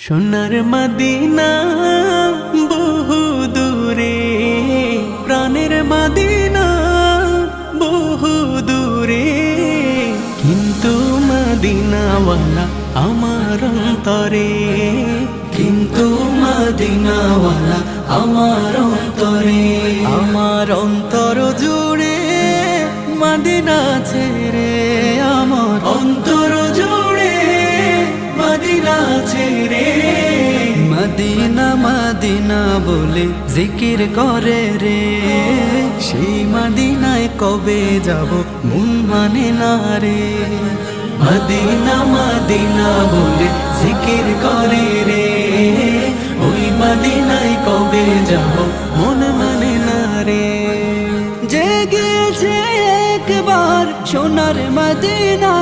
সোনার মদিনা বহু দূরে, প্রাণের মদিনা বহু দূরে, কিন্তু মদিনাওয়ালা আমার অন্তরে, কিন্তু মদিনাওয়ালা আমার অন্তরে। আমার অন্তর জুড়ে মদিনা ছেড়ে, আমার অন্তর জুড়ে মদিনা ছেড়ে। মদিনা মদিনা বলে জিকির করে রে, সেই মদিনায় কবে যাব মন মানে না রে। মদিনা মদিনা বলে জিকির করে রে, ওই মদিনায় কবে যাব মন মানে না রে। জেগেছে একবার সোনার মদিনা,